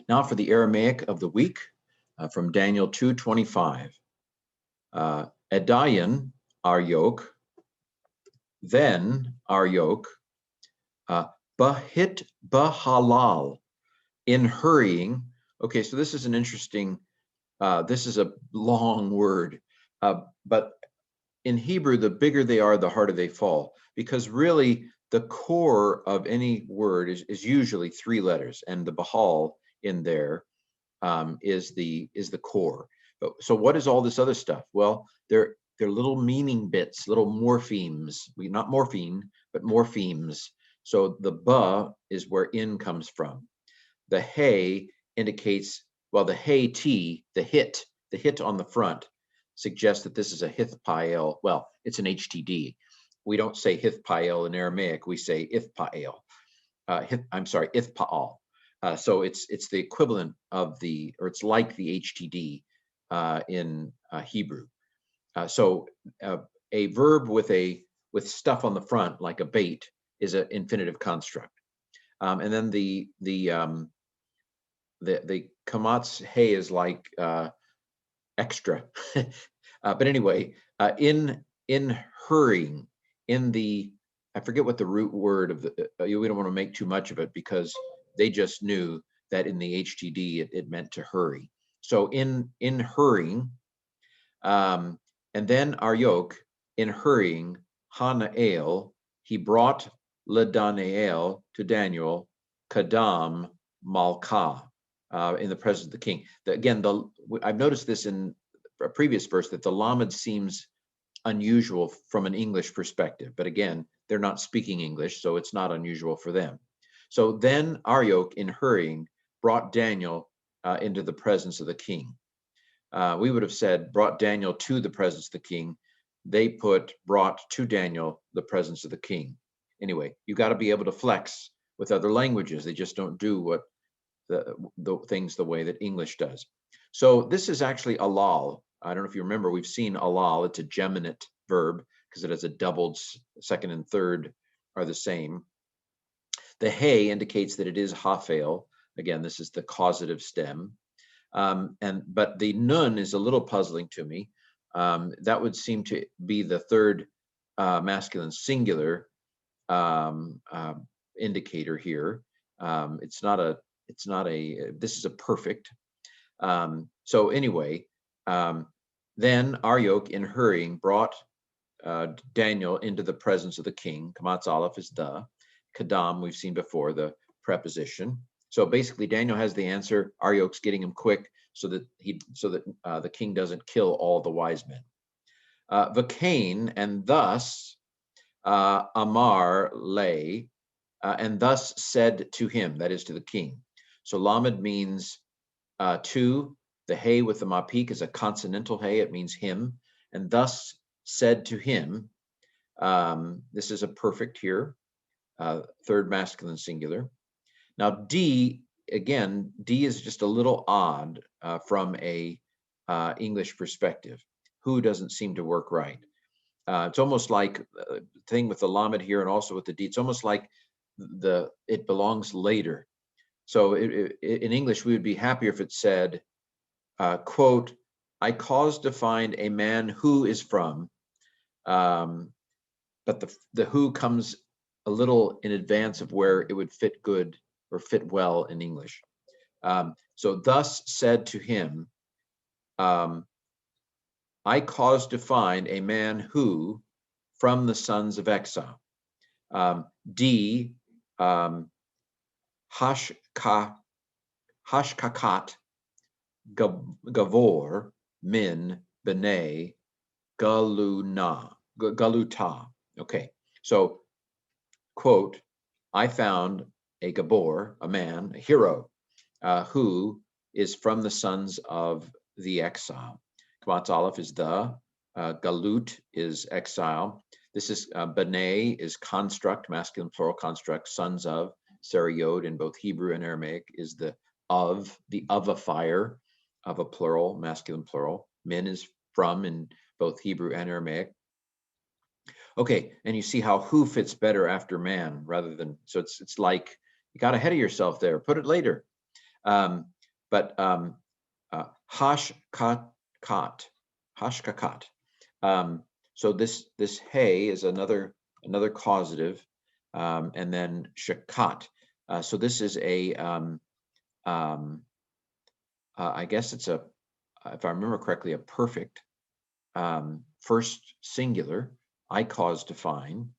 Now for the Aramaic of the week from Daniel 2:25. Edayan, our yoke, then our yoke, bahit bahalal, in hurrying. Okay, so this is an interesting, this is a long word, but in Hebrew, the bigger they are, the harder they fall, because really the core of any word is usually three letters, and the bahal in there is the core. But so what is all this other stuff? Well, they're little meaning bits, little morphemes. Not morphine, but morphemes. So the ba is where in comes from. The hey indicates, well, the hey t, the hit on the front suggests that this is a hithpael. Well, it's an HTD. We don't say hithpael in Aramaic. We say ithpael. I'm sorry, ithpaal. So it's the equivalent of or it's like the HTD in Hebrew. So a verb with stuff on the front, like a bait, is an infinitive construct. And then the kamat's hey is like extra. But anyway, in hurrying, I forget what the root word of we don't want to make too much of it because they just knew that in the HTD it meant to hurry. So in hurrying, and then our yoke, in hurrying, Hanael, he brought Ledanael to Daniel, Kadam Malka, in the presence of the king. Again, I've noticed this in a previous verse that the lamed seems unusual from an English perspective, but again, they're not speaking English, so it's not unusual for them. So then Arioch, in hurrying, brought Daniel into the presence of the king. We would have said brought Daniel to the presence of the king. They brought to Daniel the presence of the king. Anyway, you got to be able to flex with other languages. They just don't do what the things the way that English does. So this is actually alal. I don't know if you remember, we've seen alal. It's a geminate verb because it has a doubled second and third are the same. The hey indicates that it is hafel. Again, this is the causative stem. But the nun is a little puzzling to me. That would seem to be the third masculine singular indicator here. It's not a. This is a perfect. So anyway, then Arioch, in hurrying, brought Daniel into the presence of the king. Kamatz Aleph is the. Kadam, we've seen before, the preposition. So basically, Daniel has the answer. Arioch's getting him quick so that the king doesn't kill all the wise men. Vakain, and thus Amar lay, and thus said to him, that is to the king. So lamed means to. The hey with the mapik is a consonantal hey. It means him. And thus said to him. This is a perfect here. Third masculine singular. Now D, again, D is just a little odd from a English perspective. Who doesn't seem to work right. It's almost like the thing with the lamed here and also with the D. It's almost like it belongs later. So in English, we would be happier if it said, quote, I caused to find a man who is from, but the who comes a little in advance of where it would fit good or fit well in English. So thus said to him, I caused to find a man who from the sons of exile. D, Hashkakat Gavor Min B'nai Galuta. Okay, so quote, I found a Gabor, a man, a hero, who is from the sons of the exile. Kamatz Aleph is the, Galut is exile. This is B'nai is construct, masculine plural construct, sons of. Sarah Yod in both Hebrew and Aramaic is the fire of a plural, masculine plural. Min is from in both Hebrew and Aramaic. Okay, and you see how who fits better after man rather than, so it's like you got ahead of yourself there, put it later. But hashkakat, hashkakat. So this hey is another causative, and then shakat. So this is a I guess it's a, if I remember correctly, a perfect first singular. I cause to find.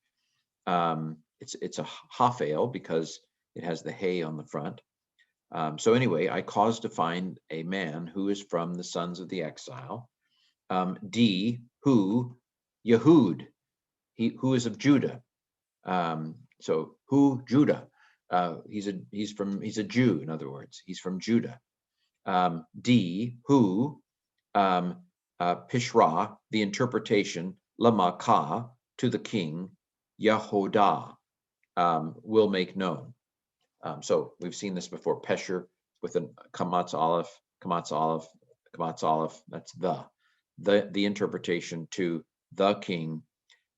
It's a hafel because it has the hey on the front. So anyway, I caused to find a man who is from the sons of the exile. D, who, Yehud, he who is of Judah. So who, Judah. He's a Jew, in other words. He's from Judah. D, who, Pishra, the interpretation, Lamaka, to the king, Yehodah, will make known. So we've seen this before. Pesher with a kamatz aleph, kamatz aleph, kamatz aleph. That's the interpretation to the king.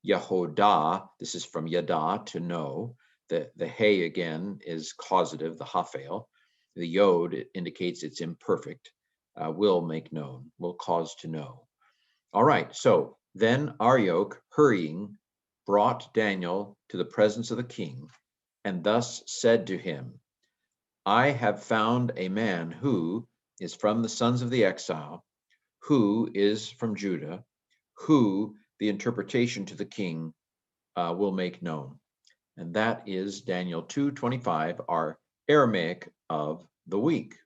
Yehodah. This is from yada, to know. The hey again is causative, the hafel. The yod indicates it's imperfect. Will make known. Will cause to know. All right. So then Arioch, hurrying, brought Daniel to the presence of the king, and thus said to him, I have found a man who is from the sons of the exile, who is from Judah, who the interpretation to the king will make known. And that is Daniel 2:25, our Aramaic of the week.